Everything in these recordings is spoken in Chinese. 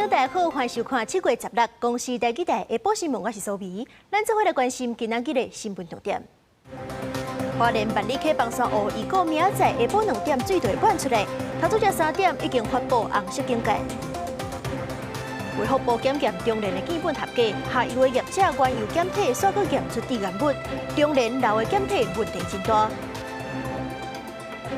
早大家好，欢迎收看7月16日公视台记台下晡新闻，我是苏眉。咱做伙来关心今仔日的新闻重点。花莲万里溪放山湖预估明仔载下晡2点水就会满出来，头拄只3点已经发布红色警戒。卫福部检验中联的基本合格，下游的业者原油检体煞搁验出低盐物，中联楼的检体问题真大。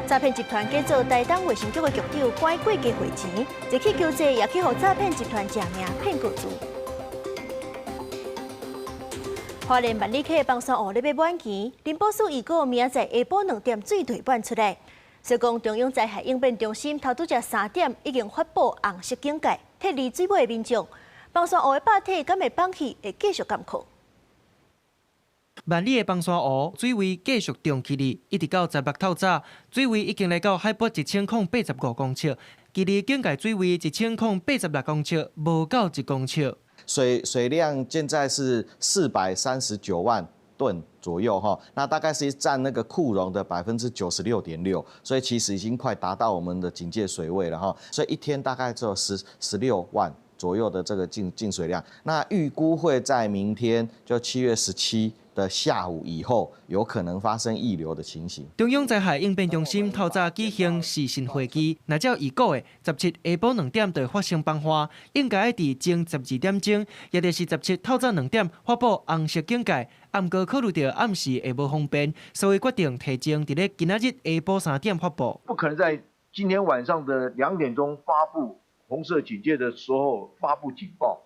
诈骗集团假造台东卫生局的局长关过家汇钱，一起救济也去互诈骗集团食命骗过住。花莲万里溪放山湖咧要满期，林保署预估明仔载下晡2点水就会满出来。所讲中央灾害应变中心头拄只3点已经发布红色警戒，替离水尾的民众，放山湖的百体敢会放弃，会继续监控。万里的放山湖水位继续中起哩，一直到16透早，水位已经来到海拔1085公尺，距离警戒水位1086公尺，无到1公尺。水量现在是439万吨左右哈，那大概是占那个库容的96.6%，所以其实已经快达到我们的警戒水位了哈，所以一天大概只有16万左右的这个进水量，那预估会在明天就7月17的下午以后，有可能发生溢流的情形。中央灾害应变中心透早举行视讯会议，那照预估的17下晡2点就会发生崩花，应该伫前12点钟，也就是17透早2点发布红色警戒。暗过考虑到暗时会无方便，所以决定提前伫咧今仔日下晡3点发布。不可能在今天晚上的2点钟发布红色警戒的时候发布警报。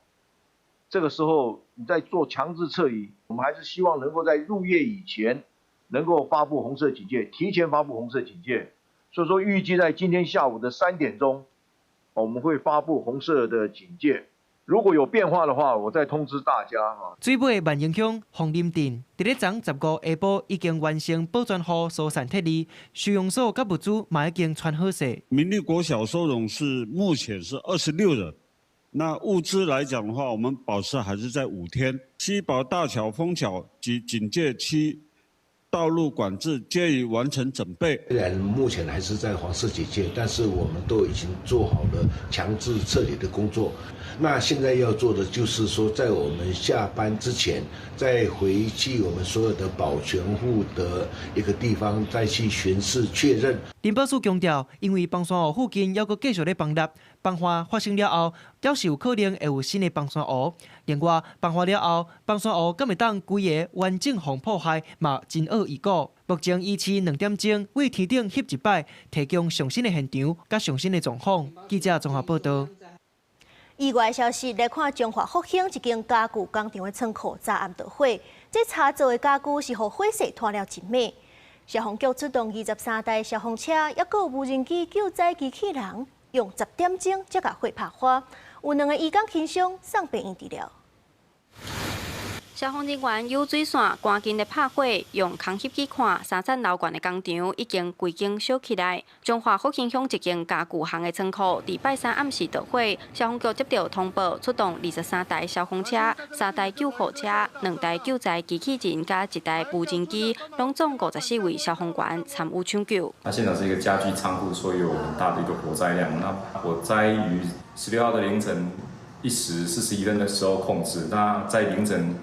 这个时候你在做强制撤离，我们还是希望能够在入夜以前能够发布红色警戒，提前发布红色警戒。所以说预计在今天下午的3点钟，我们会发布红色的警戒。如果有变化的话，我再通知大家哈。水尾万影乡红林镇，伫咧昨15下晡已经完成保全户疏散撤离，收容所甲物资嘛已经穿好势。民立国小收容是目前是26人。那物资来讲的话，我们保持还是在5天。西宝大桥、枫桥及警戒区道路管制皆已完成准备。虽然目前还是在黄色警戒，但是我们都已经做好了强制撤离的工作。那现在要做的就是说，在我们下班之前，再回去我们所有的保全户的一个地方，再去巡视确认。林保署强调，因为放山湖附近还阁继续咧崩塌，崩花发生了后，表示有可能会有新的放山湖。另外，崩花了后，放山湖敢会当规个完整防破坏，嘛真恶预估。目前依次2点钟为天顶翕一摆，提供上新的现场甲上新的状况。记者综合报道。意外消息来看，中华复兴一间家具工厂的仓库昨暗着火，这查造的家具是互火势拖了真美。消防局出动23台消防车，还有无人机救灾机器人，用10点钟才把火拍花。有2个医工轻伤，送病院治疗。消防人员有水线赶紧的拍火，用空翕去看3层楼高的工厂已经规间烧起来。中华复兴乡一间家具行的仓库，伫拜3暗时着火，消防局接到通报，出动23台消防车、3台救护车、2台救灾机器人加1台无人机，拢总54位消防员参与抢救。那现场是一个家具仓库，所以有很大的一个火灾量。那火灾于16号的凌晨1时41分的时候控制，那在凌晨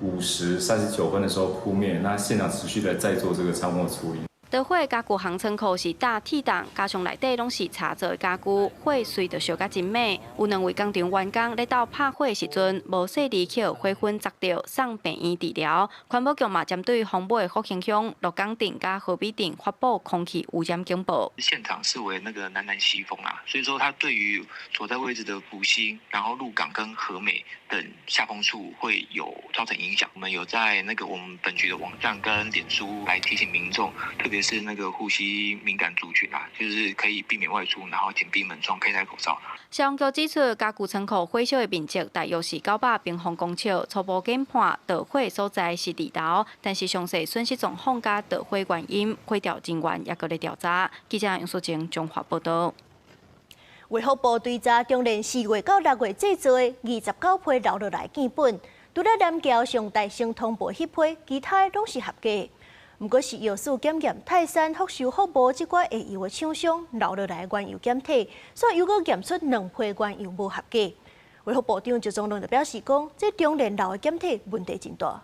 5时39分的时候扑灭，那现场持续的在做这个仓库的处理。着火的家具行仓库是搭铁档，加上内底拢是查造的家具，火随着烧甲真美。有2位工厂员工咧斗拍火的时阵，无细离口，火昏砸着，送病院治疗。环保局嘛针对红北的复兴乡、鹿港镇加河滨镇发布空气污染警报。现场是为那个南西风啊，所以说它对于所在位置的福兴、然后鹿港跟和美等下风处会有造成影响。我们有在那个我们本局的网站跟脸书来提醒民众，特别是那个呼吸敏感族群啊，就是可以避免外出，然后紧闭门窗，佩戴口罩。消防局指出，家具仓库火烧的面积大约是900平方公尺，初步检判着火所在是地楼，但是详细损失状况甲着火原因，火调人员也搁咧调查。记者杨淑晴综合报道。卫福部追查中联4月到6月制作的29批留落来建本，除了南桥上大生通报迄批，其他拢是合格。毋过是药事检验泰山福寿服务即寡下游的厂商留落来原油检体，所以又搁验出2批原油无合格。卫福部长周宗龙就表示讲，这中联楼的检体问题真大。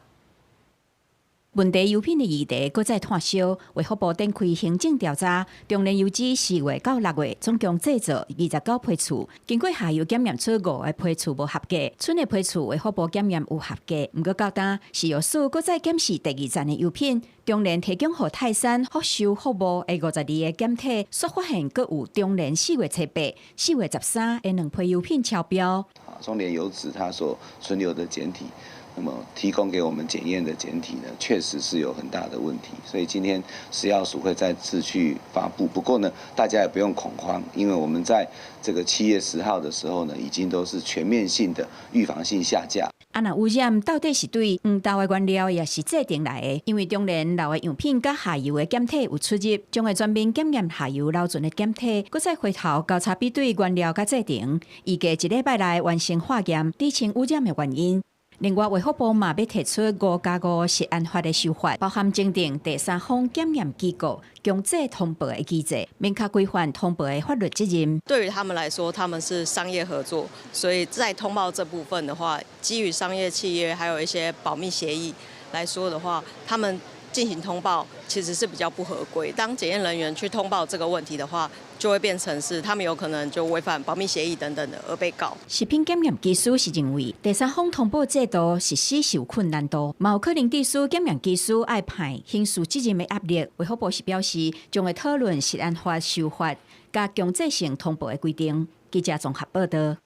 问题油品的议题搁再炭烧，卫福部展开行政调查。中联油脂4月到6月总共制造29批次，经过下游检验出5个批次无合格，剩的批次卫福部检验有合格。不过到单石油署搁再检视第2站的油品，中联提供予泰山福寿服务的52个检体，所发现搁有中联4月7、4月13的2批油品超标。中联油脂它所存留的检体。那么提供给我们检验的检体呢，确实是有很大的问题，所以今天食药署会再次去发布。不过呢，大家也不用恐慌，因为我们在这个7月10号的时候呢，已经都是全面性的预防性下架。那污染到底是对黄豆的原料，也是制定来的？因为中联楼的样品甲下游的检体有出入，将会专门检验下游楼存的检体，搁再回头交叉比对原料甲制定，预计1礼拜内完成化验，厘清污染的原因。另外，卫福部嘛要提出5+5食安法的修法，包含制定第三方检验机构强制通报的机制，明确规范通报的法律责任。对于他们来说，他们是商业合作，所以在通报这部分的话，基于商业契约还有一些保密协议来说的话，他们进行通报其实是比较不合规。当检验人员去通报这个问题的话，就会变成是他们有可能就违反保密协议等等的而被告。食品检验技师是认为，第三方通报制度实施是有困难度，嘛有可能致使检验技师爱派刑事责任的压力。卫福部是表示，将会讨论食安法修法，加强制性通报的规定。记者综合报道。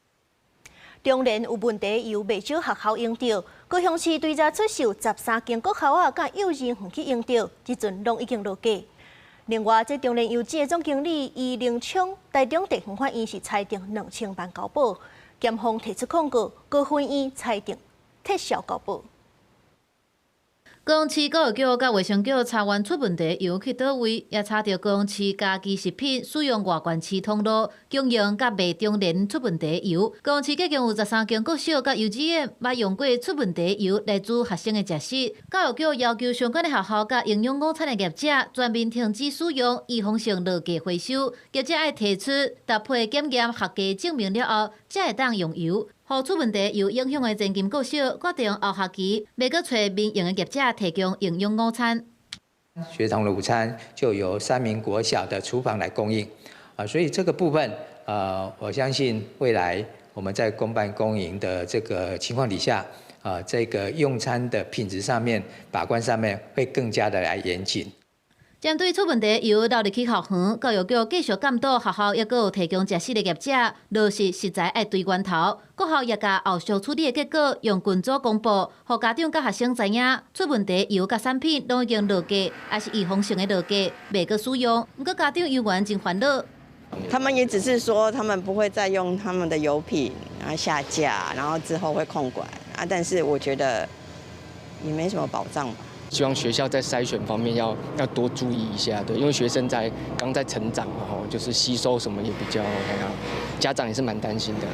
中联有问题由未少学校用到，高雄市对查出售13间国校啊，甲幼儿园去用到，即阵拢已经落架。另外，这中联邮局的总经理伊凌昌，台中地方法院是裁定2000万交保，检方提出控告，高分院裁定撤销交保。高雄市教育局甲卫生局查完出问题油去倒位，也查到高雄市家己食品使用外관市通路经营甲卖中联出问题油。高雄市计共有13间国小甲幼稚园捌用过出问题油来煮学生的食食。教育局要求相关的学校甲营养午餐的业者全面停止使用，预防性落架回收。业者要提出搭配检验合格证明了后，才会当用油。互出问题油影响的前金国小决定后学期要搁找民营的业者提供营养午餐。学童的午餐就由3名国小的厨房来供应，所以这个部分，我相信未来我们在公办公营的这个情况底下，这个用餐的品质上面、把关上面会更加的来严谨。针对出问题油流入去校园，教育局继续监督学校，也有提供食食的业者落实实在爱对源头。各校也甲后续处理的结果用群组公布，互家长甲学生知影出问题油甲产品拢已经落架，还是预防性的落架，袂搁使用。不过家长有缘真烦恼。他们也只是说他们不会再用他们的油品，然后下架，然后之后会控管啊。但是我觉得也没什么保障吧。希望学校在筛选方面要多注意一下，对，因为学生刚在成长，然后就是吸收什么也比较，家长也是蛮担心的啦。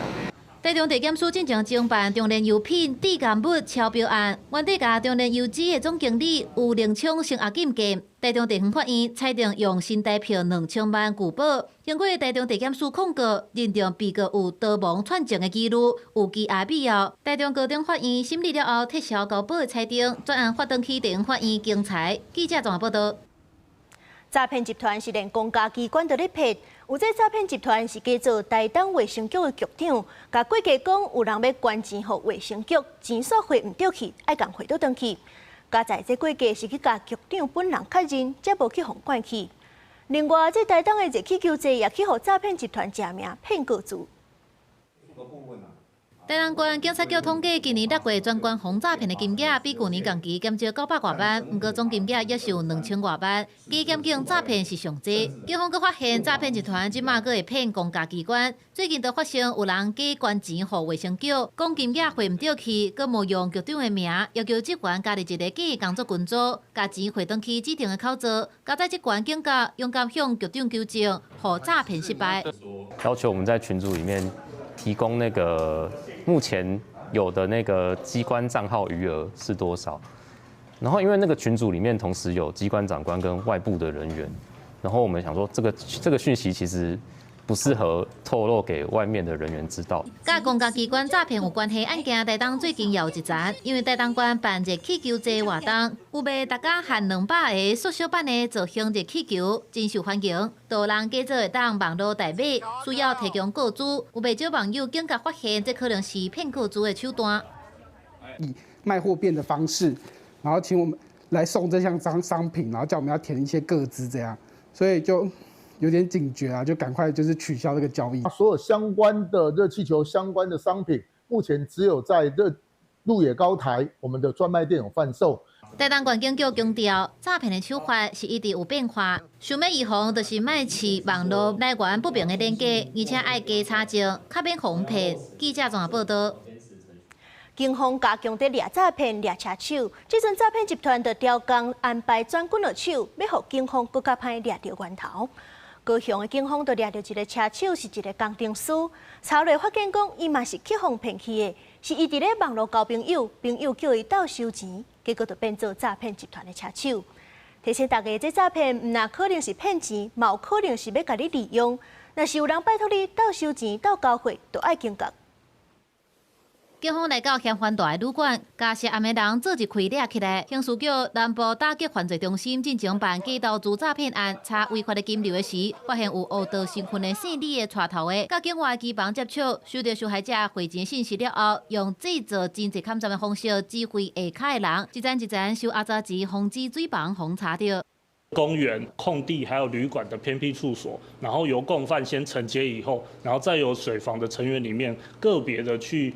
台中地检署进行侦办中联油品致癌物超标案，原底甲中联油脂的总经理有凌昌成押金价，台中地方法院裁定用新台票2000万拒保。经过台中地检署控告，认定被告有逃亡串证的记录，有羁押必要。台中高等法院审理了后，撤销交保的裁定，专案发登去地方法院经裁。记者综合报道。诈骗集团是连公家机关都咧骗，有这诈骗集团是假做台东卫生局的局长，甲过家讲有人要捐钱给卫生局，钱数汇唔对去，爱共汇倒转去。加在这过家是去甲局长本人确认，才无去互关去。另外，这台东的热气球节也去互诈骗集团假名骗过注。台南县警察局统计，今年6月专管防诈骗的金额比去年同期减少900多万，不过总金额也是有2000多万。基检警诈骗是上济，警方阁发现诈骗集团即马阁会骗公家机关。最近就发生有人假捐钱给卫生局，讲金额汇唔对去，阁冒用局长的名，要求职员加入一个假工作群组，加钱汇转去指定的口座。加在职员警觉，勇敢向局长求证，互诈骗失败。要求我们在群组里面提供那个目前有的那个机关账号余额是多少，然后因为那个群组里面同时有机关长官跟外部的人员，然后我们想说这个讯息其实不适合透露给外面的人员知道。甲公家机关诈骗有关系案件，台东最近也有一桩，因为台东县办一气球节活动，有卖大家含200个缩小版的造型热气球，真受欢迎。多人加做会当网络代买，需要提供个资，有不少网友警觉发现，这可能是骗个资的手段。以卖货变的方式，然后请我们来送这项商品，然后叫我们要填一些个资，这样，所以就有点警觉啊，就赶快就是取消这个交易。所有相关的热气球相关的商品，目前只有在鹿野高台我们的专卖店有贩售。台东县警局强调，诈骗的手法是一直有变化，想要预防，就是卖饲网络来源不明的链接，而且爱加查证，较免互骗。记者综合报道。警方加强在抓诈骗、抓车手，这阵诈骗集团就调工安排专军落手，要互警方更加歹抓到源头。高雄的警方就抓到一个车手，是一个工程师。查落发现讲，伊嘛是去互骗去的，是伊伫咧网络交朋友，朋友叫伊倒收钱，结果就变做诈骗集团的车手。提醒大家，这诈骗唔那可能是骗钱，嘛有可能是要甲你利用。若是有人拜托你倒收钱、倒交货，就爱警觉。警方来到咸环大旅馆，假设暗暝人做一开掠起来，刑事局南部打击犯罪中心进行办假投资诈骗案，查违法的金流的时，发现有恶道身份的姓李的带头的，甲境外机房接触，收到受害者汇钱信息了后，用制作真实砍斩的方式指挥下卡的人，一站一站收压榨钱，防止水房红查到。公园、空地还有旅馆的偏僻处所，然后由共犯先承接以后，然后再由水房的成员里面个别的去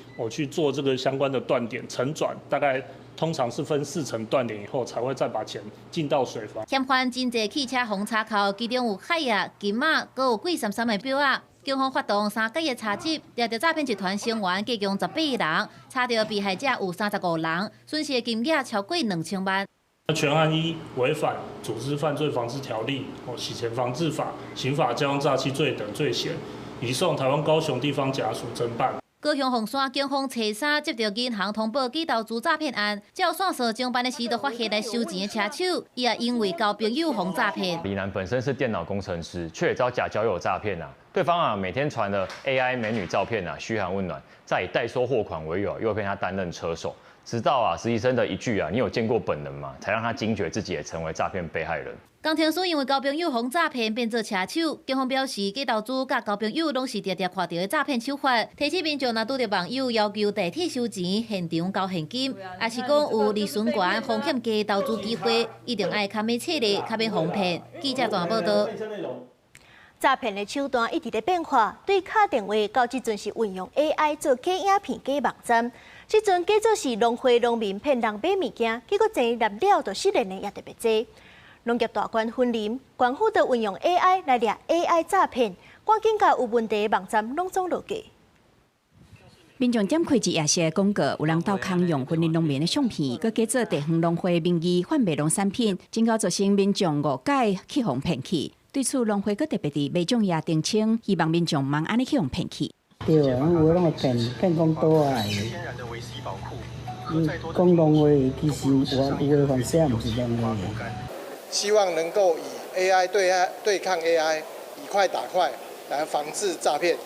做这个相关的断点承转，大概通常是分4层断点以后，才会再把钱进到水房。嫌犯真济汽车红查扣，其中有海啊、金啊，还有贵33的表啊。警方发动3个月查缉，抓到诈骗集团成员计共18人，查到被害者有35人，损失的金额超过2000万。全案一违反组织犯罪防治条例、洗钱防治法、刑法交通诈欺罪等罪嫌，移送台湾高雄地方检察署侦办。高雄凤山警方初3接到银行通报假投资诈骗案，照线索侦办的时，就发现来收钱的车手，伊也因为交朋友哄诈骗。李楠本身是电脑工程师，却也遭假交友诈骗啊！对方每天传了 AI 美女照片嘘寒问暖，再以代收货款为由，诱骗他担任车手。直到实习生的一句你有见过本人吗？才让他惊觉自己也成为诈骗被害人。工程师因为交朋友哄诈骗变做车手，警方表示假投资甲交朋友拢是常常看到的诈骗手法，提醒民众若拄到网友要求代替收钱、现场交现金，也是讲有利润悬、风险低投资机会，一定爱较免切力、较免哄骗。记者综合报道。诈骗的手段一直在变化，对敲电话到即阵是运用 AI 做假影片、假网站，即阵假做是农会农民骗人买物件，结果钱入了就失联的也特别多。农业大官分林，官府就运用 AI 来掠 AI 诈骗，赶紧甲有问题的网站拢总落架。民众点开一夜市的广告，有人盗空用婚姻农民的相片，佮假做地方农会名义贩卖农产品，真够造成民众误解去互骗去。对此，农会佮特别伫卖种也澄清，希望民众莫安尼去互骗去。对啊，有拢会骗讲倒来的。讲农会其实有违反啥，毋是农会。希望能够以 AI 对抗 AI， 以快打快来防治诈骗。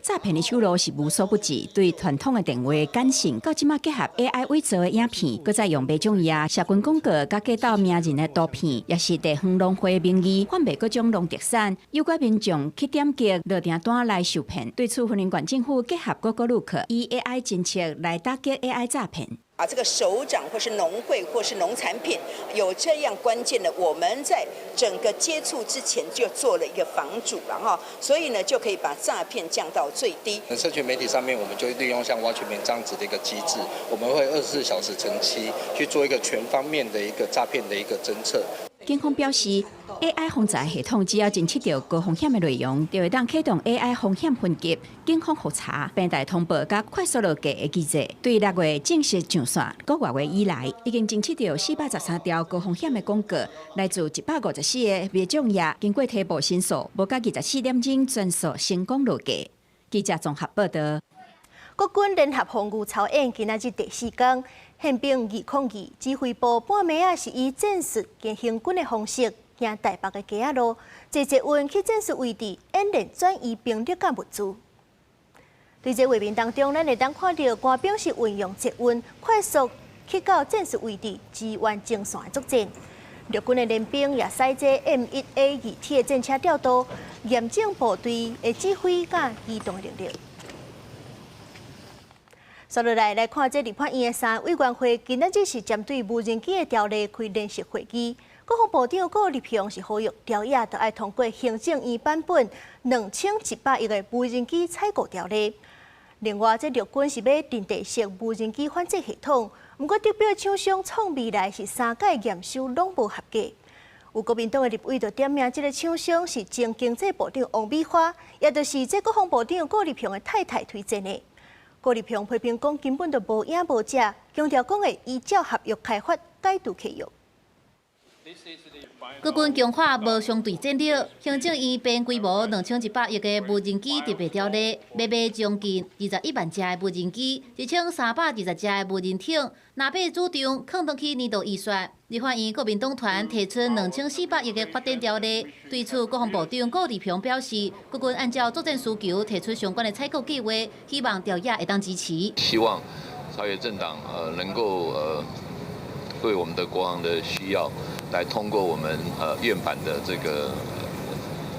诈骗的手路是无所不至，对传统的电话简讯，到即马结合 AI 伪造的影片，佮再用卖种业、社群广告，甲假到名人的图片，也是地方农会名义贩卖各种农特产，诱拐民众去点击落订单来受骗。对此，云林县政府结合Google Look，以 AI 侦测来打击 AI 诈骗。这个首长或是农会或是农产品有这样关键的，我们在整个接触之前就做了一个防阻了哈，所以呢就可以把诈骗降到最低。社群媒体上面，我们就利用像挖全民这样子的一个机制，我们会24小时成期去做一个全方面的一个诈骗的一个侦测。警方表示 ，AI 防诈系统只要侦测到高风险的内容，就会当启动 AI 风险分级，警方核查、平台通报甲快速落架的机制。对6月正式上线，2月以来已经侦测到413条高风险的广告，来自154个卖种业，经过提报申诉，无甲24点钟全数成功落架。记者综合报道。国军联合防御操演今仔日第4天，宪兵202指挥部半暝是以战术兼行军的方式行台北的街仔路，坐捷运去战术位置演练转移兵力甲物资。在这画面当中，咱会当看到官兵是运用捷运快速去到战术位置支援前线的作战。陆军的练兵也使这 M1A 2体的战车调度，验证部队的指挥甲机动的能力。接落来看这立法院的3委员会，今仔日是针对无人机的条例开联席会议。国防部长郭立平是呼吁条约都要通过行政院版本2100亿的无人机采购条例。另外，这陆军是要定地式无人机反制系统。不过，代表厂商创未来是3届验收拢无合格。有国民党的立委就点名，这个厂商是前经济部长王美花，也就是这国防部长郭立平的太太推荐的。郭立平批评讲根本就无影无迹，强调讲会依照合约开发，解除契约。国军强化无相对战略，行政院编规模2100亿的无人机特别条例，要买将近21万架的无人机，1320架的无人艇，若被主张放回去年度预算。立法院国民党团提出2400亿的发展条例，对此国防部长郭立平表示，国军按照作战需求提出相关的采购计划，希望条约会当支持。希望朝野政党能够对我们的国防的需要，来通过我们院版的这个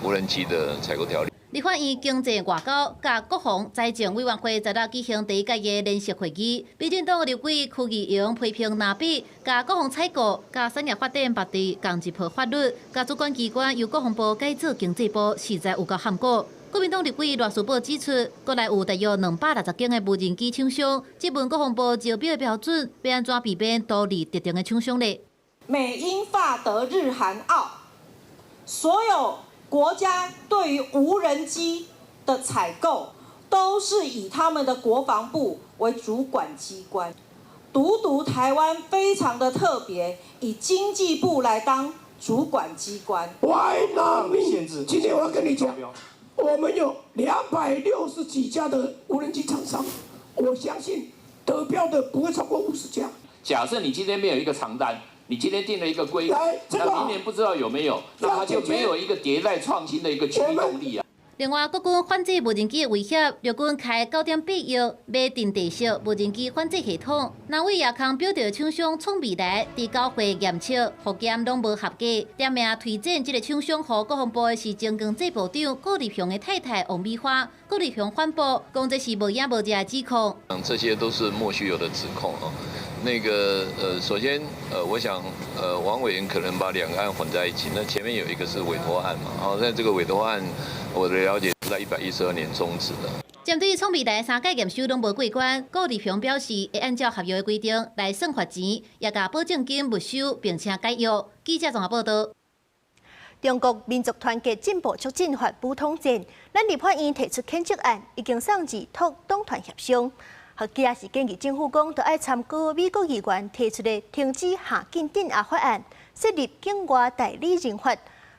无人机的采购条例。立法院经济外交甲国防财政委员会昨日举行第一届的联席会议，民进党立委区议员批评纳比甲国防采购、甲产业发展别地共一套法律，甲主管机关由国防部改做经济部，实在有够含糊。国民党立委赖书宝指出，国内有大约260间的无人机厂商，即问国防部招标的标准要安怎避免独立特定的厂商呢？美英法德日韩澳，所有国家对于无人机的采购，都是以他们的国防部为主管机关。独台湾非常的特别，以经济部来当主管机关。今天我要跟你讲。我们有260几家的无人机厂商，我相信得标的不会超过50家。假设你今天没有一个长单，你今天定了一个规格，那明年不知道有没有，那它就没有一个迭代创新的一个驱动力啊。另外，国军反制无人机的威胁，陆军开9.8亿买定地式无人机反制系统。南委也康表调厂商创未来伫9会验测、复检拢无合格，点名推荐这个厂商予国防部的是前经济部长郭立平的太太王美花。郭立平反驳，讲这是无影无迹的指控。这些都是莫须有的指控啊。首先我想王委员可能把2个案混在一起。那前面有一个是委托案嘛，那这个委托案我的了解是在112年终止的。针对创未来3届验收拢无过关，郭立平表示会按照合约的规定来算罚钱，也甲保证金没收，并且解约。记者综合报道。中国民族团结进步促进法不通证，咱立法院提出谴责案，已经送至托党团协商。学界是建议政府讲，要参考美国议员提出的停止下禁镇压法案，设立境外代理人法，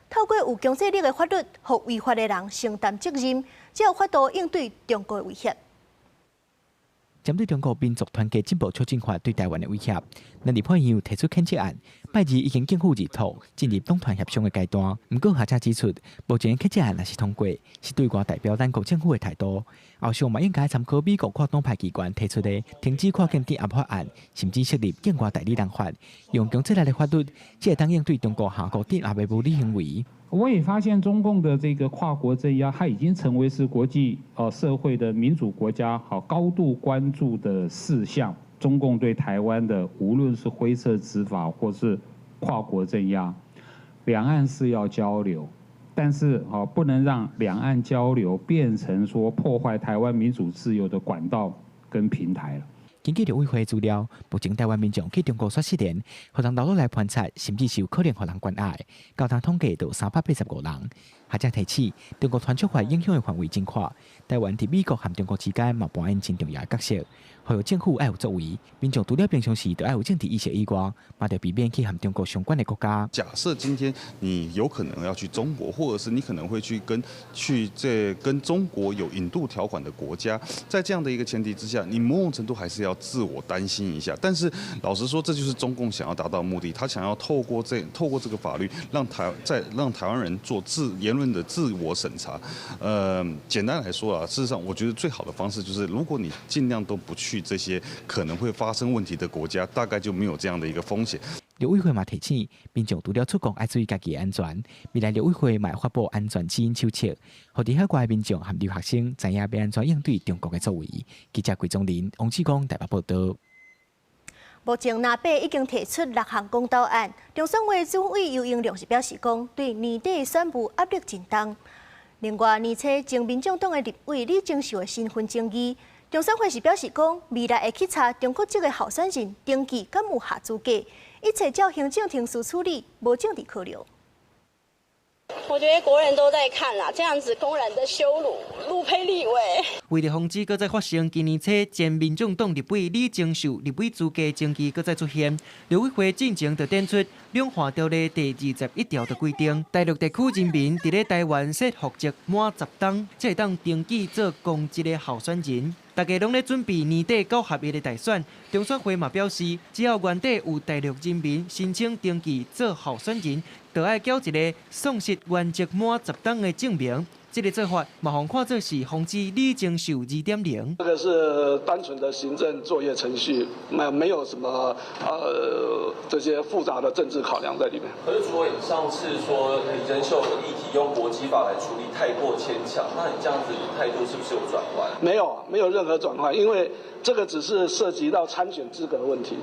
透过有强制力的法律，让违法的人承担责任，才有法度应对中国的威胁。针对中国民族团结进步促进法对台湾的威胁，咱立法院提出谴责案，拜二已经政府议托进入党团协商的阶段。不过学者指出，目前谴责案若是通过，是对外代表咱国政府的态度。后续嘛应该参考美国跨党派机关提出的停止跨境镇压法案，甚至设立境外代理人法，用强制力的法律，才会当应对中国下国镇压的无理行为。我也发现中共的这个跨国镇压，它已经成为是国际社会的民主国家高度关注的事项。中共对台湾的无论是灰色执法或是跨国镇压，两岸是要交流，但是不能让两岸交流变成说破坏台湾民主自由的管道跟平台了。根据陆委会资料，目前台湾民众去中国说失联，互人流落来观察，甚至是有可能互人关押的，交通统计有385人。学者提起，中国传出法影响的范围真宽，台湾伫美国和中国之间嘛扮演真重要的角色。呼吁政府要有作为，民众除了平常时，都要有政治意识以外，嘛得避免去和中国相关的国家。假设今天你有可能要去中国，或者是你可能会去跟中国有引渡条款的国家，在这样的一个前提之下，你某种程度还是要自我担心一下。但是老实说，这就是中共想要达到的目的，他想要透过这个法律，让台湾人做言论的自我审查。简单来说啊，事实上我觉得最好的方式就是，如果你尽量都不去这些可能会发生问题的国家，大概就没有这样的一个风险。陆委会嘛提醒，民众除了出国要注意家己的安全，未来陆委会嘛发布安全指引手册，让伫海外的民众和留学生知影要安怎应对中国的作为。记者桂宗林、王志光台北报道。目前南北已经提出6项公投案，中选会主委游盈隆是表示讲，对年底的选务压力真重。另外，年初前民众党的立委李正秀的身份争议。中选会是表示讲，未来会去查中国籍的候选人登记敢有下资格，一切照行政程序处理，无政治考量。我觉得国人都在看啦，这样子公然的羞辱陆配立委。为了防止搁再发生今年初前民众党立委李正秀立委资格登记搁再出现，陆委会进前就点出《两岸条例》第21条的规定，大陆地区人民伫咧台湾设户籍满10天，才会当登记做公职的候选人。大家拢咧准备年底9合一的大选，中选会嘛表示，只要原底有大陆人民申请登记做候选人，就要交一个丧失原籍满10天的证明。这个做法，马上看作是防止李正秀2.0。这个是单纯的行政作业程序，没有什么这些复杂的政治考量在里面。可是主委上次说李正秀的议题用国基法来处理太过牵强，那你这样子态度是不是有转换？没有任何转换，因为这个只是涉及到参选资格的问题，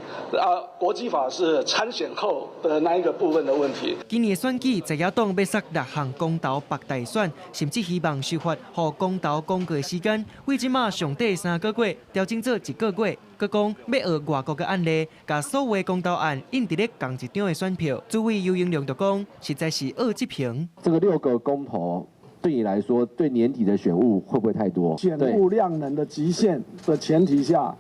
国基法是参选后的那一个部分的问题。今年的选举，在野党要杀6项公投白大选，甚至希望修法，让公投公告的时间为即马上底3个月调整做1个月。佮讲要学外国的案例，把所有的公投案印伫咧同一张的选票。主委游盈隆就讲，实在是恶之平。这个6个公投。对你来说，对年底的选务会不会太多？选务量能的极限的前提下，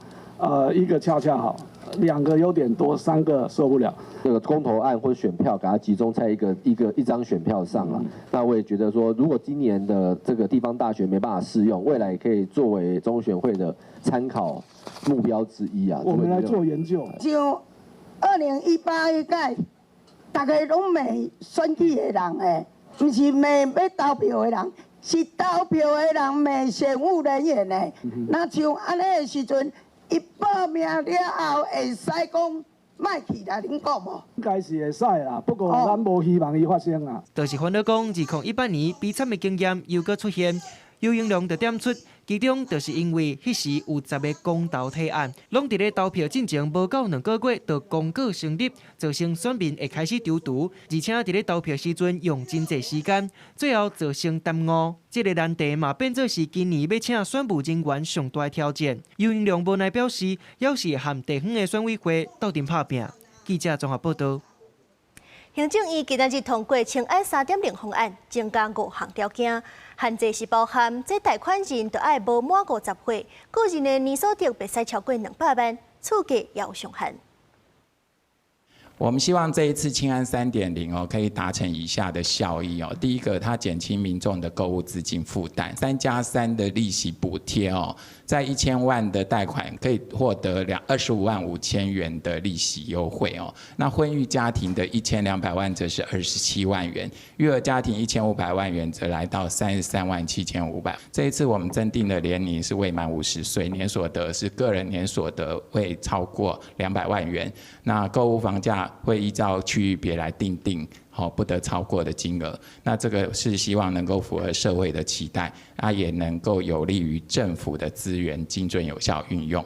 一个恰恰好，2个有点多，3个受不了。这个公投案或选票，给它集中在一张选票上了。那我也觉得说，如果今年的这个地方大选没办法适用，未来也可以作为中选会的参考目标之一啊。我们来做研究。就2018届，大家拢没选举的人诶。不是骂要投票的人，是投票的人骂选务人员的。那像安尼的时阵，伊报名了后会使讲，卖去来恁讲无？应该是会使啦，不过咱无希望伊发生啊。就是烦恼讲，2018年比惨的经验又搁出现，游盈隆就点出，其中就是因为迄时有10个公投提案，拢伫咧投票进前无到2个月就公告成立，造成选民会开始丢毒，而且伫咧投票时阵用真济时间，最后造成耽误。这个难题嘛变作是今年要请选务人员上大的挑战。游盈隆无奈表示，要是和地方的选委会斗阵拍拼。记者综合报道。行政院今日通过青安3.0方案，增加5项条件，限制是包含这贷款人就要无满50岁，个人的年所得袂使超过200万，厝价也有上限。我们希望这一次青安3.0可以达成以下的效益哦。第一个，它减轻民众的购物资金负担，3+3的利息补贴哦，在1000万的贷款可以获得25万5千元的利息优惠哦。那婚育家庭的1200万则是27万元，育儿家庭1500万元则来到33万7500。这一次我们增订的年龄是未满50岁，年所得是个人年所得会超过200万元。那购物房价会依照区域别来定，不得超过的金额。那这个是希望能够符合社会的期待，也能够有利于政府的资源精准有效运用。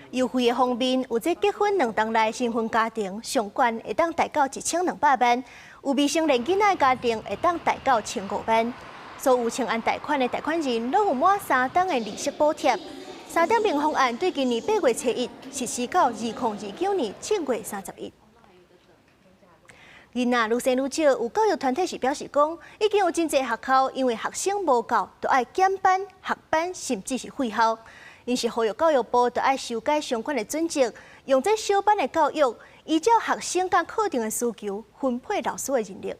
优惠的方面，有这结婚2档内新婚家庭上悬会当贷到1200万，有未成年囡仔家庭会当贷到1500万。所有青安贷款的贷款人，拢有满3档的利息补贴。3.0方案对今年8月初1实施到2029年7月31日。囡仔愈生愈少，有教育团体是表示讲，已经有真侪学校因为学生无够，就要减班、下班，甚至是废校。因是呼吁教育部就要修改相关的准则，用这小班的教育，依照学生甲课程的需求分配老师的人力。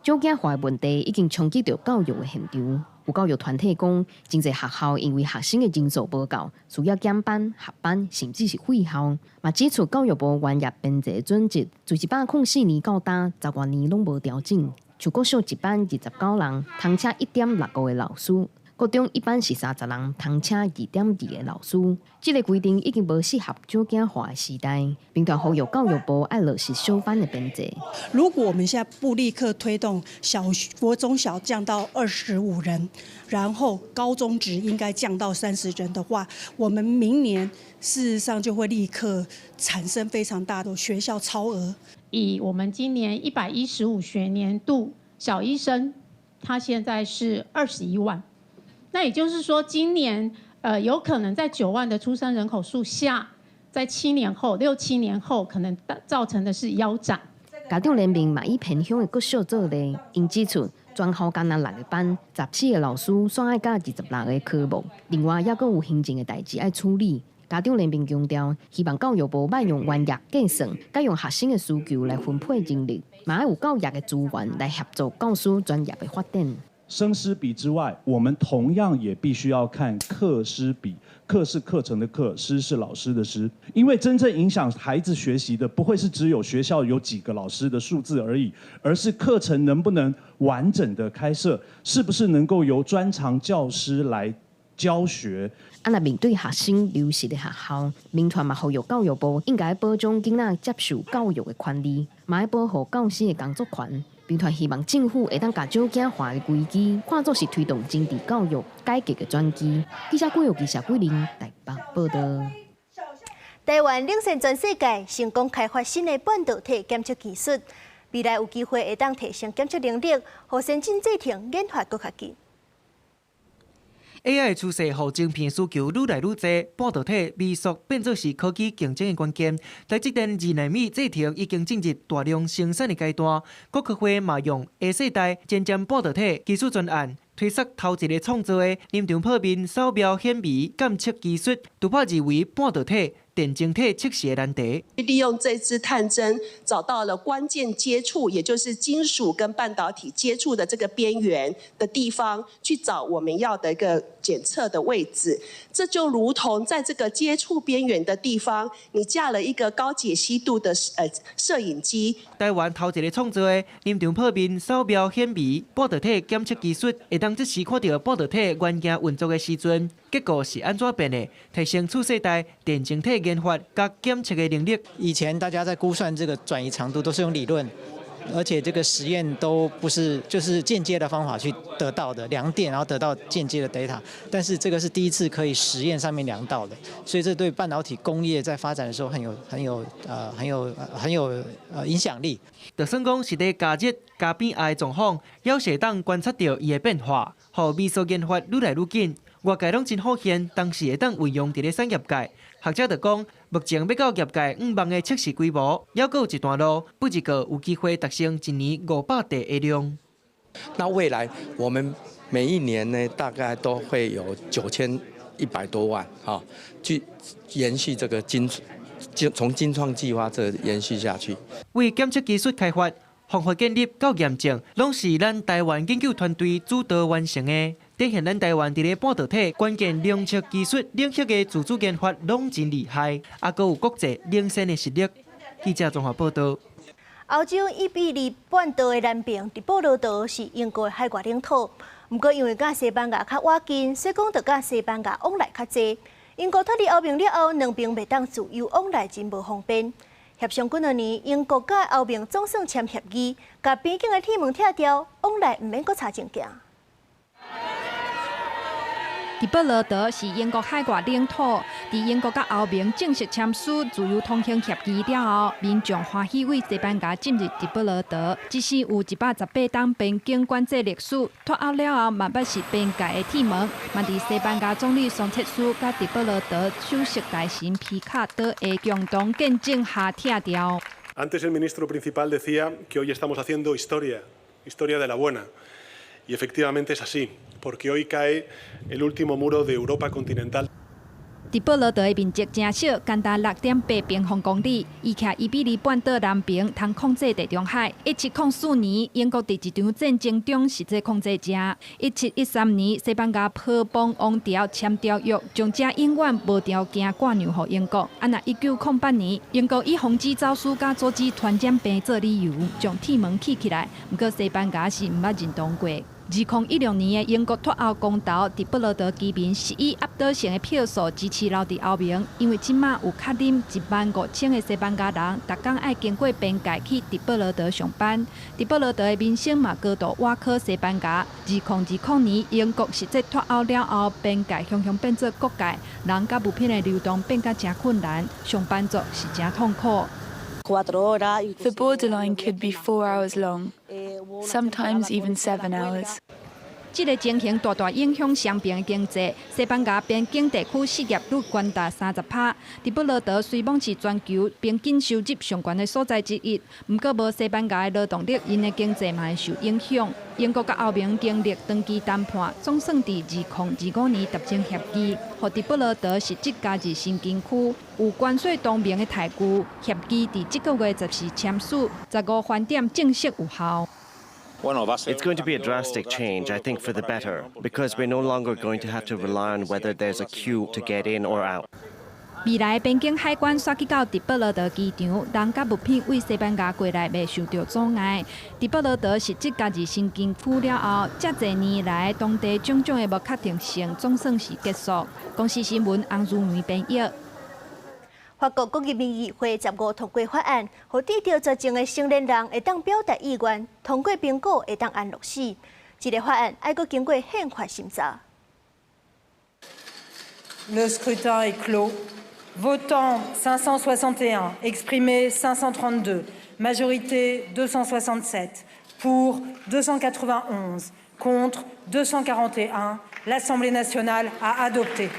少子化的问题已经冲击到教育的现场。有教育团体讲，真侪学校因为学生的人数无够，需要减班、下班，甚至是废校。嘛指出教育部原业编制准则，自104年到今10多年拢无调整，像国小一班29人，通请1.6个老师。国中一般是30人，通请2.2个老师。这个规定已经无适合少子化的时代，并且呼吁教育部要落实小班的编制。如果我们现在不立刻推动国中小降到25人，然后高中职应该降到30人的话，我们明年事实上就会立刻产生非常大的学校超额。以我们今年115学年度小一生，他现在是21万。那也就是说，今年有可能在9万的出生人口数下，在6、7年后，可能造成的是腰斩。家长联盟嘛以偏乡的国小做例，因指出全校干那6个班，14个老师煞爱教26个科目，另外还佫有行政的代志要处理。家长联盟强调，希望教育部莫用原业计算，该用学生的需求来分配人力，嘛要有教育的资源来协助教师专业的发展。生师比之外，我们同样也必须要看课师比。课是课程的课，师是老师的师。因为真正影响孩子学习的，不会是只有学校有几个老师的数字而已，而是课程能不能完整的开设，是不是能够由专长教师来教学。若面对学生流失的学校，民团嘛呼吁教育部应该保障囡仔接受教育的权利，嘛要保护教师的工作权。民团希望政府会当把少子化的危机看作是推动政治教育改革的转机。记者郭玉记者桂林台北报道。台湾领先全世界，成功开发新的半导体检测技术，未来有机会会当提升检测能力，互先进制程研发更较紧。AI 趋势，互晶片需求愈来愈多，半导体微速变作是科技竞争的关键。台积电2奈米制程已经进入大量生产的阶段，国科会嘛用下世代尖尖半导体技术专案，推出头一个创造的临场破面扫描显微检测技术，突破认为半导体电晶体测试的难题。利用这支探针找到了关键接触，也就是金属跟半导体接触的这个边缘的地方，去找我们要的一个检测的位置。这就如同在这个接触边缘的地方，你架了一个高解析度的摄影机。台湾头一个创造的临场破面扫描显微半导体检测技术，会当即时看到半导体元件运作的时阵，结果是安怎变的？提升次世代电晶体研发甲检测的能力。以前大家在估算这个转移长度都是用理论，而且这个实验都不是就是间接的方法去得到的量电，然后得到间接的 data。但是这个是第一次可以实验上面量到的，所以这对半导体工业在发展的时候很有影响力。就算讲是在加热加变矮的状况，也是当观测到伊的变化，互微缩研发愈来愈紧。外界拢真好现，当时会当运用伫咧产业界。学者就讲，目前要到业界5万的测试规模，还佫有一段路，不一个有机会达成1年500台的量。那未来我们每一年呢，大概都会有9100多万去延续这个从金创计划这延续下去。为检测技术开发、方法建立到验证，拢是咱台湾研究团队主导完成的。展现咱台湾伫咧半导体关键量测技术领域的自主研发拢真厉害，还佫有国际领先的实力。记者综合报道。欧洲1比2半岛的南边，伫波罗岛是英国的海外领土。不过因为甲西班牙较倚近，所以讲着甲西班牙往来较济。英国脱离欧盟了后，两边袂当自由往来，真无方便。协商几多年，英国甲欧盟总算签协议，甲边境的铁门拆掉，往来毋免阁查证件。迪波罗德是英国海外领土，伫英国甲欧盟正式签署自由通行协议了后，民众欢喜为西班牙进入迪波罗德。只是有118档边境管制历史，脱欧了后，嘛要是边界的铁门，嘛伫西班牙总理桑切斯甲迪波罗德首席大臣皮卡多的共同见证下拆掉。Antes el ministro principal decía que hoy estamos haciendo historia de la buena. Y efectivamente es así, porque hoy cae el último muro de Europa continental. 伫布罗德的面积真小，简单6.8平方公里，伊徛1:2半岛南平，通控制地中海。1704年，英国伫一场战争中实际控制者。1713年，西班牙破邦王朝签条约，将这永远无条件割让予英国。那1908年，英国以防止走私甲阻止传染病做理由，将铁门起起来。不过西班牙是毋捌认同过。 2016年的英国脱欧公投，伫布罗德居民是以压倒性的票数支持留伫欧盟，因为即马有确认15000个西班牙人，逐工爱经过边界去伫布罗德上班。伫布罗德的民生嘛高度挖靠西班牙。2020年英国实际脱欧了后，边界向变做国界，人甲物品的流动变甲真困难，上班族是真痛苦。 The borderline could be 4 hours long, sometimes even 7 hours. 这个情形大大影响双边的经济。西班牙边境地区失业率高达30%。伫布罗德虽然是全球平均收入上悬的所在之一，不过无西班牙的劳动力，因的经济嘛会受影响。英国甲欧盟经历长期谈判，总算伫2025年达成协议，互伫布罗德实质加入新禁区，有关税同盟的台区。协议伫这个月14签署，15番点正式有效。 It's going to be a drastic change, I think, for the better, because we're no longer going to have to rely on whether there's a queue to get in or out. 未来边境海关刷去到迪布罗德机场，人甲物品为西班牙过来未受到阻碍。迪布罗德实质加入新禁区了后，这侪年来当地种种的不确定性总算是结束。公司新闻洪如梅编译。 法国国人民议会15通过法案，予低调执政的成年人会当表达意愿，通过评估会当安乐死。这个法案还阁经过宪法审查。Le scrutin est clos. Votant 561, exprimé 532, majorité 267, pour 291, contre 241. L'Assemblée nationale a adopté.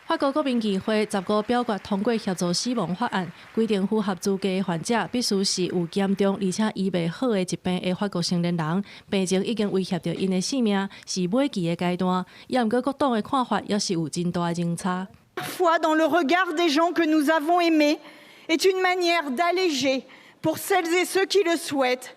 法国国民议会15表决通过协助死亡法案，规定符合资格的患者必须是有严重而且医未好的疾病的法国成年人，病情已经威胁到因的性命，是尾期的阶段。也毋过各党的看法也是有真大的争差。Parfois, dans le regard des gens que nous avons aimés, est une manière d'alléger pour celles et ceux qui le souhaitent,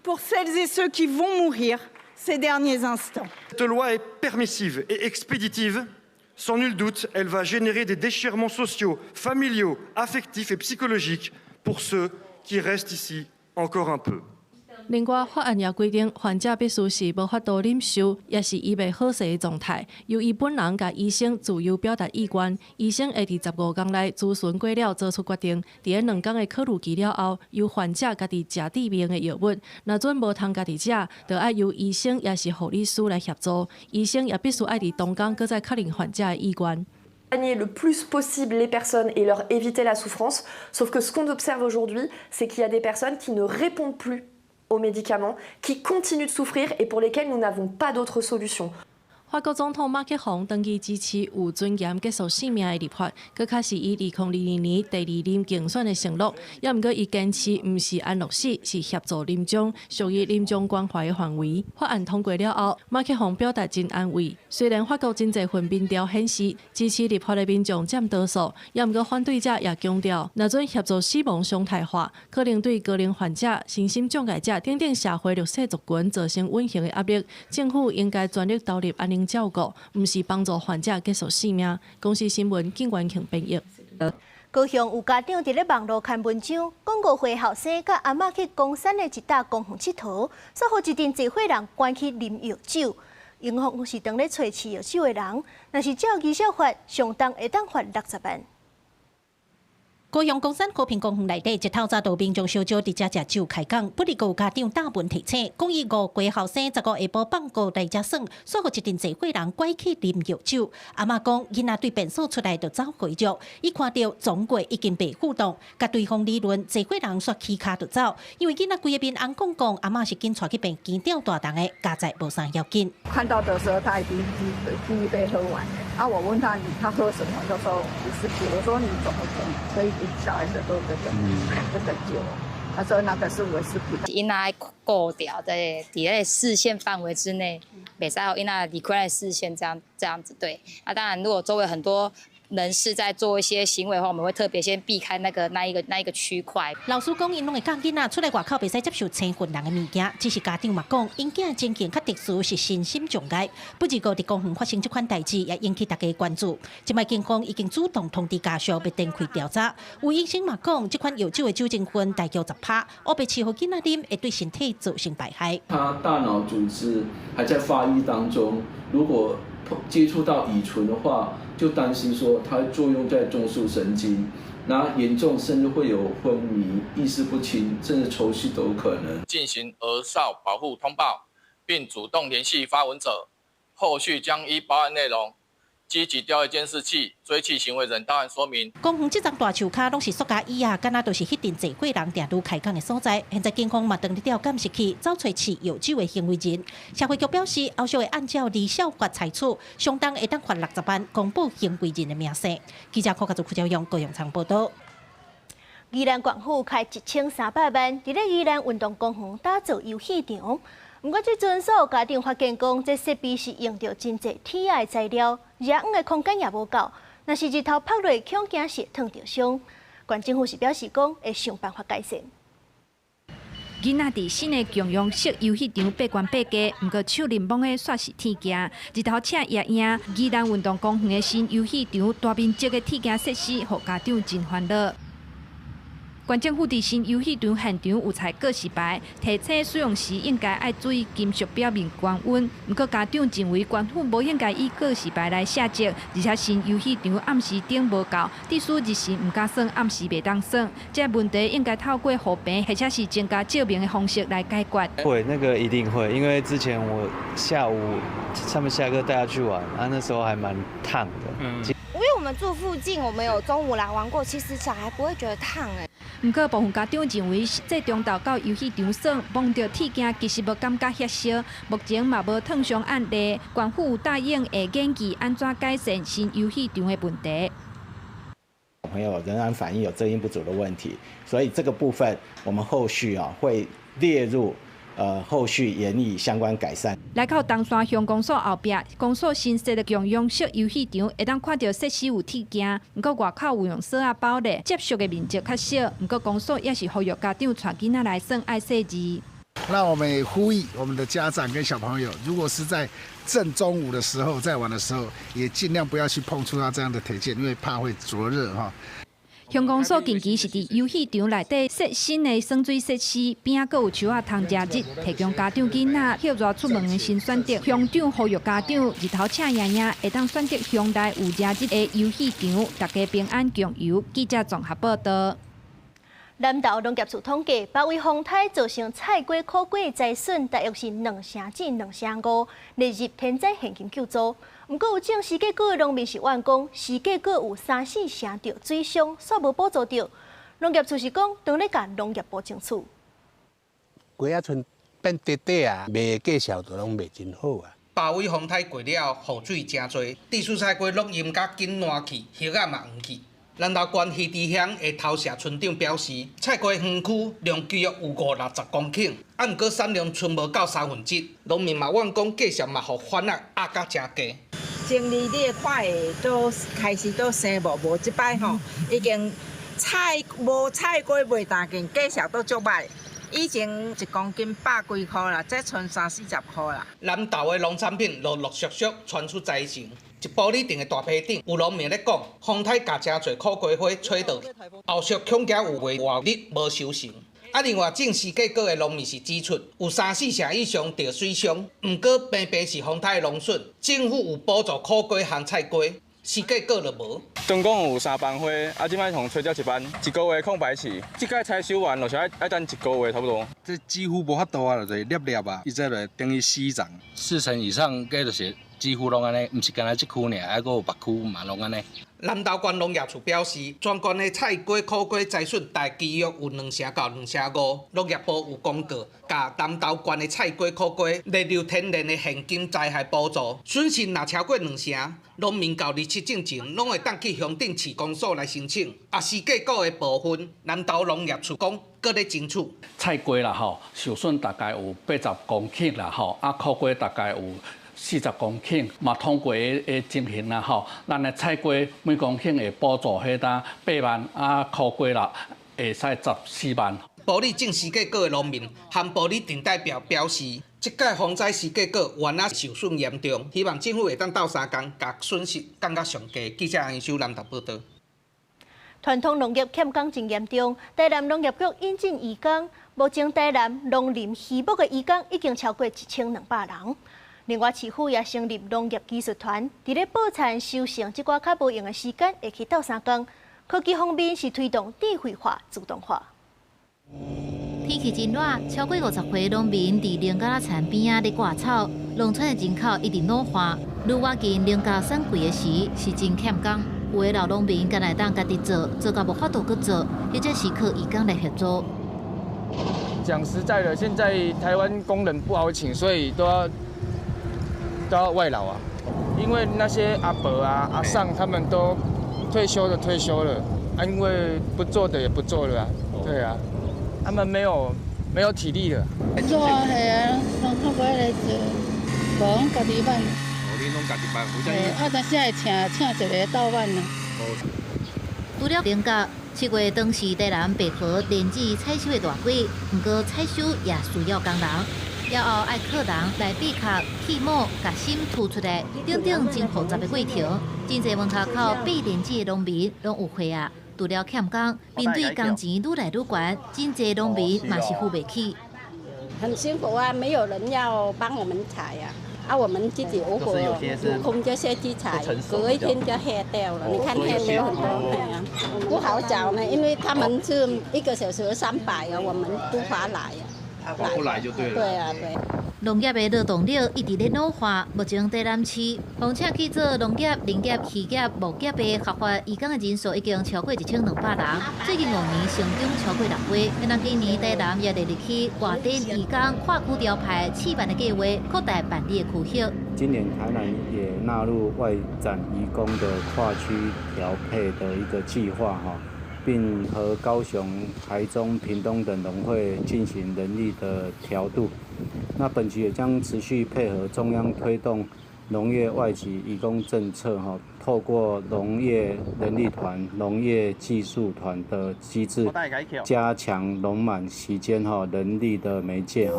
pour celles et ceux qui vont mourir ces derniers instants. Cette loi est permissive et expéditive. Sans nul doute, elle va générer des déchirements sociaux, familiaux, affectifs et psychologiques pour ceux qui restent ici encore un peu. 另外，法案也规定，患者必须是无法度忍受，也是医未好势的状态，由伊本人甲医生自由表达意愿。医生会伫15天内咨询过了，做出决定。伫2天的考虑期了后，由患者家己食致命的药物。若准无通家己食，就要由医生也是护理师来协助。医生也必须爱伫当天搁再确认患者的意愿。 Accompagner le plus possible les personnes et leur éviter la souffrance. Sauf que ce qu'on observe aujourd'hui, c'est qu'il y a des personnes qui ne répondent plus aux médicaments, qui continuent de souffrir et pour lesquels nous n'avons pas d'autre solution. 法国总统马克宏登记支持有尊严结束性命的立法，佮较是以2022年第2任竞选的承诺。也毋过伊坚持毋是安乐死，是协助临终，属于临终关怀的范围。法案通过了后，马克宏表达真安慰。虽然法国真侪份民调显示支持立法的民众占多数，也毋过反对者也强调，若准协助死亡常态化，可能对高龄患者、身心障碍者等社会弱势族群造成隐形的压力。政府应该全力投入安宁 照顾，毋是帮助患者结束性命。公司新闻景元庆编译。高雄有家长伫咧网络看文章，讲5岁后生甲阿嬷去公山的一搭公园佚佗，煞互一阵聚会人关去啉药酒。警方是当咧找饲药酒的人，若是照技术法，上重会当罚60万。 高雄公山和平公园内底，一透早道民众烧酒伫遮食酒开讲，不哩有家长大问提醒，讲伊5岁后生15下晡放过来遮耍，煞互一阵聚会人拐去啉药酒。阿嬷讲，囡仔对便所出来就走回入，伊看到总柜已经被互动，甲对方理论，聚会人煞起骹就走，因为囡仔规个面红讲，阿嬷是紧带去病惊吊大动的，加在无啥要紧。看到的时候，他已经被喝完了。啊，我问他他说什么，他说不是皮。我说你怎么可以给小孩子都这个酒？他说那个是威士忌。因那顾掉在在视线范围之内，袂使因那离开视线这样子对。啊，当然如果周围很多人士在做一些行为的话，我们会特别先避开那一个区块。老师讲，因拢会教囡仔出来外口，袂使接受青分人的物件。只是家长嘛讲，因囝情形较特殊，是身心障碍。不只个伫公园发生这款代志，也引起大家关注。即卖警方已经主动通知家属，要展开调查。有医生嘛讲，这款药酒的酒精分大约10%，乌白伺候囡仔啉，会对身体造成败害。他大脑组织还在发育当中，如果接触到乙醇的话，就担心说它会作用在中枢神经，然后严重甚至会有昏迷、意识不清，甚至抽搐都有可能。进行儿少保护通报，并主动联系发文者，后续将依报案内容积极调阅监视器，追其行为人到案说明。公园这张大树骹拢是塑胶椅啊，敢若都是迄阵济过人定都开讲的所在。现在警方嘛当日调监视器，找找持有酒的行为人。社会局表示，后续会按照李小国裁处，相当会当罚60万，公布行为人的名声。记者柯家做邱兆阳、高永昌报道。宜兰县府开1300万，伫咧宜兰运动公园打造游戏场。不过，这阵所有家长发现讲，这设备是用到真侪铁的材料，热远的空间也无够。若是日头晒落，恐惊是会烫着伤。县政府是表示讲，会想办法改善。囡仔伫新的共用式游戏场八关八加，不过手林摸的煞是铁架。日头赤夜夜，宜兰运动公园的新游戏场大面积的铁架设施，互家长真烦恼。县政府伫新游戏场现场有采告示牌，提醒使用时应该爱注意金属表面光温。不过家长认为县府无应该以告示牌来写责，而且新游戏场暗时灯无够，地书日时唔敢算，暗时袂当算。这问题应该透过护屏或者是增加照明的方式来解决。会，那个一定会，因为之前我下午他们下课带他去玩，那时候还蛮烫的。因为我们住附近，我们有中午来玩过，其实小孩不会觉得烫不过部分家长认为，这中昼到游戏场耍，摸到铁架其实无感觉遐烧，目前嘛无烫伤案例。县府有答应会研究安怎改善新游戏场的问题。小朋友仍然反映有遮阴不足的问题，所以这个部分我们后续会列入。后续研议相关改善。来到东山乡公所后壁，公所新设的共用式游戏场，会当看到设施有铁架，不过外口有用锁啊包咧，接触的面积较小。不过公所也是呼吁家长带囡仔来耍爱设置。那我们也呼吁我们的家长跟小朋友，如果是在正中午的时候在玩的时候，也尽量不要去碰触到这样的铁件，因为怕会灼热哈。乡公所近期是伫游戏场内底设新的耍水设施，边仔阁有树仔通食日，提供家长囡仔休热出门的新选择。乡长呼吁家长日头赤炎炎，会当选择乡内有热日的游戏场，大家平安共游。记者综合报道。南投农业处统计，北位风台造成菜瓜、苦瓜的灾损大约是2成至2成5，列入天灾现金救助。不过有种时价果的农民是怨讲，时价果有3-4成着水伤，煞无补助着。农业处是讲，当咧甲农业部争取。瓜仔村变短短啊，卖价销都拢卖真好啊。北位风台过了，雨水真多，地处菜瓜落叶甲紧烂去，叶仔嘛黄去。南投县鱼池乡的头社村长表示，菜瓜园区量约有50-60公顷，不过产量剩无到1/3，农民嘛怨讲价钱嘛互反而压甲真低。前年你会看会都开始都生无即摆吼，已经无菜瓜卖大件，价钱都足歹。以前1公斤100几块啦，这剩30-40块啦。南投的农产品陆陆续续传出灾情。一玻璃顶的大批顶，有农民咧讲，风台甲真侪苦瓜花吹倒，后续恐惊有卖活日无收成。另外种时价果的农民是指出，有3-4成以上着水伤，不过偏偏是风台的农损，政府有补助苦瓜和菜瓜，时价果就无。总共有3班花，即摆从吹掉1班，1个月空白期，即届采收完，就是爱等1个月差不多。这几乎无法度啊，就是粒啊，伊这就等于死长，4成以上，计就是。几乎拢安尼，毋是干那即区尔，还阁有别区嘛拢安尼。南投县农业处表示，全县的菜瓜、苦瓜栽损大基约有2成到2成5。农业部有公告，甲南投县的菜瓜、苦瓜列入天然的现金灾害补助，损失若超过2成，农民到27进前拢会当去乡镇市公所来申请。也是价格的部分，南投农业处讲，搁咧争取。菜瓜啦吼，受损大概有80公顷啦吼，苦瓜大概有40公顷，嘛通过的情形啦吼，咱的菜瓜每公顷会补助迄单8万，苦瓜啦会使14万。埔里种时价果的农民和埔里镇代表表示，即届防灾时价果原来受损严重，希望政府会当斗3工，把损失降到上低。记者杨秀南投报道。传统农业欠工真严重，台南农业局引进移工，目前台南农林渔牧的移工已经超过1200人。另外，市府也成立农业技术团，伫咧保产收成即寡较无用的时间，会去斗3工。科技方面是推动智慧化、自动化。天气真热，超过50岁农民伫农家田边仔咧割草，农村的人口一直老化，愈挖近农家产贵的时，是真欠工。有的老农民敢来当家己做，做到无法度去做，或者是靠义工来协助。讲实在的，现在台湾工人不好请，所以都要外劳啊。因为那些阿伯啊、阿上他们都退休了，因为不做的也不做了啊，对啊，他们没有体力了。做啊，系啊，拢较尾来做，无拢家己办。你拢家己办，有啥？但是会请一个倒办啊。除了农家，7月当时台南白河莲子采收的大季，不过采收也需要工人，了后爱客人来比卡、起毛、甲芯吐出来，等等真复杂的过程。真侪门口口比莲子的农民拢有会啊，除了欠工，面对工钱愈来愈悬，真侪农民嘛是付不起。很辛苦啊，没有人要帮我们采呀。我们自己如果有空这些去采，隔一天就黑掉了。你看黑掉很多，不好找呢，因为他们是1个小时300啊，我们无法来啊。不来就对了。对啊，对。农业的劳动力一直咧老化，目前台南市逢请去做农业、林业、渔业、牧业的合法移工的人数已经超过1200人。最近5年成长超过6倍，因为今年台南也列入去外地移工跨区调派7万的计划，扩大办理的区域。今年台南也纳入外展移工的跨区调配的一个计划哈。并和高雄、台中、屏东等农会进行人力的调度。那本局也将持续配合中央推动农业外籍移工政策，透过农业人力团、农业技术团的机制，加强农满期间人力的媒介。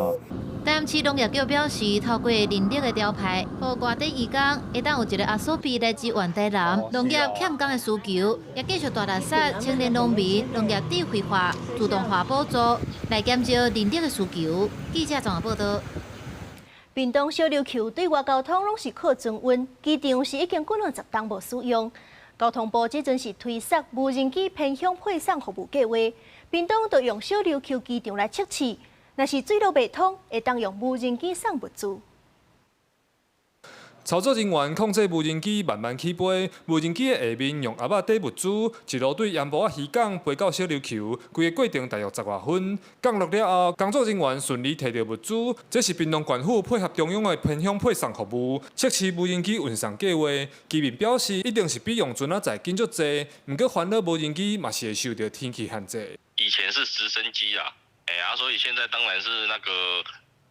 台南市农业局表示，透过人力的调派，和外地移工会当有一个阿索比来支援台南农业欠工的需求，也继续大力杀青年农民农业智慧化、自动化补助，来减少人力的需求。记者综合报道。屏东小琉球对外交通拢是靠船运，机场是已经过了10档无使用。交通部即阵是推测无人机偏向配送服务计划，屏东就用小琉球机场来测试，若是水路未通，会当用无人机送物资。操作人员控制无人机慢慢起飞，无人机的下面用鸭仔底物资，一路对盐埔仔渔港飞到小琉球，规个过程大约10外分。降落了后，工作人员顺利摕到物资，这是屏东县府配合中央的偏向配送服务，测试无人机运送计划。居民表示，一定是比用船仔载紧足济，不过烦恼无人机嘛是会受到天气限制。以前是直升机啊，所以现在当然是那个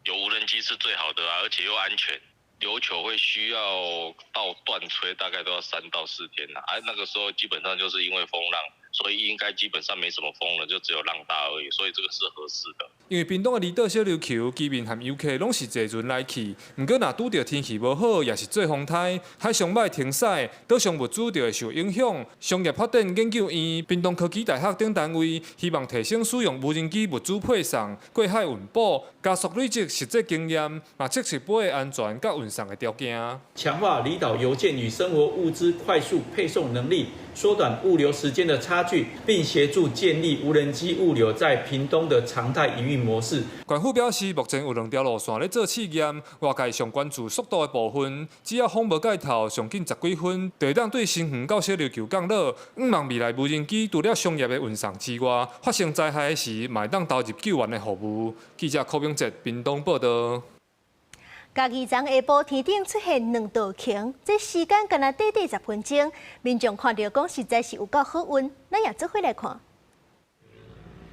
有无人机是最好的啊，而且又安全。琉球会需要到断吹，大概都要3到4天啦。那个时候基本上就是因为风浪，所以应该基本上没什么风了，就只有浪大而已，所以这个是合适的。因为屏东的离岛小琉球，居民和游客拢是坐船来去，不过若拄到天气无好，也是做风台，海上歹停驶，岛上物资就会受影响。商业发展研究院、屏东科技大学等单位希望提升使用无人机物资配送、过海运补，加速累积实际经验，嘛测试飞的安全甲运运送的条件。强化离岛邮件与生活物资快速配送能力，缩短物流时间的差距，并协助建立无人机物流在屏东的常态营运模式。管府表示，目前有2条路线咧做试验，外界上关注速度的部分，只要风无介头，上紧10几分，就会当对新园到小琉球降落。希望未来无人机除了商业的运送之外，发生灾害时，嘛会当投入救援的服务。记者柯炳哲，屏东报道。嘉义昨下晡天顶出现2道晴，这时间敢若短10分钟，民众看到讲实在是有够好运，咱也做伙来看。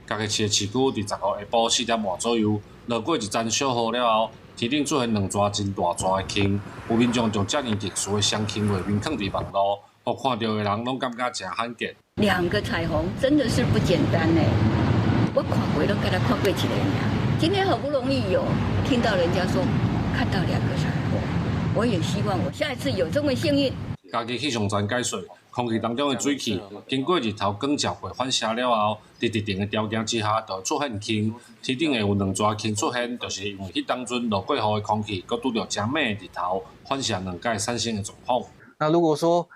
嘉义市的市区伫10号下晡4点半左右，落过一阵小雨了后，天顶出现2撮真大撮的晴，有民众将遮尔特殊的双晴画面放伫网络，互看到的人拢感觉真罕见。2个彩虹真的是不简单呢，我看过都给他看过一个尔，今天好不容易有听到人家说看到2个彩虹，我也希望我下一次有这么幸运。嘉义气象站解说，空气当中的水汽经过日头光照过反射了后，在特定的条件之下，就出现晴。天顶会有2撮晴出现，就是因为迄当阵落过雨的空气，佮拄到真美的日头，反射2界产生的状况。那如果说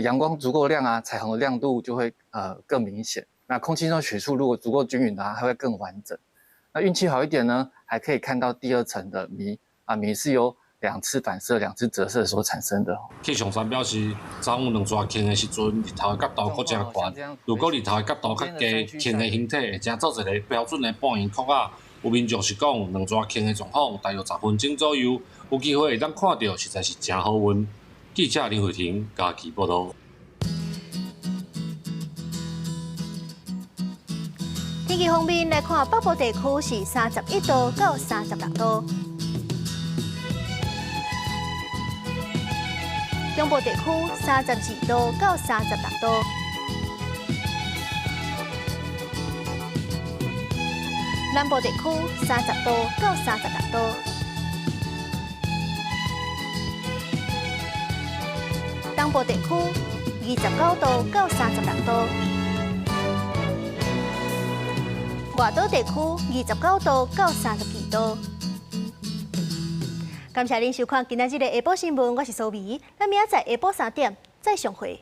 阳光足够亮啊，彩虹的亮度就会更明显。那空气中水柱如果足够均匀的话，它会更完整。那运气好一点呢，还可以看到第2层的霾啊，霾是由2次反射、2次折射所产生的。气象站表示，早有2撮晴的时阵，日头的角度搁真悬。如果日头的角度较低，晴的形体会正做一个标准的半圆曲啊。有民众是讲2撮晴的状况大约10分钟左右，有机会会当看到，实在是真好运。记者林慧婷嘉义报道。天气方面来看，北部地区是31度到36度，中部地区32度到36度，南部地区30度到36度，东部地区29度到36度。外岛地区29度到32度。感谢您收看今仔日的下晡新闻，我是苏眉，咱明仔载下晡3点再相会。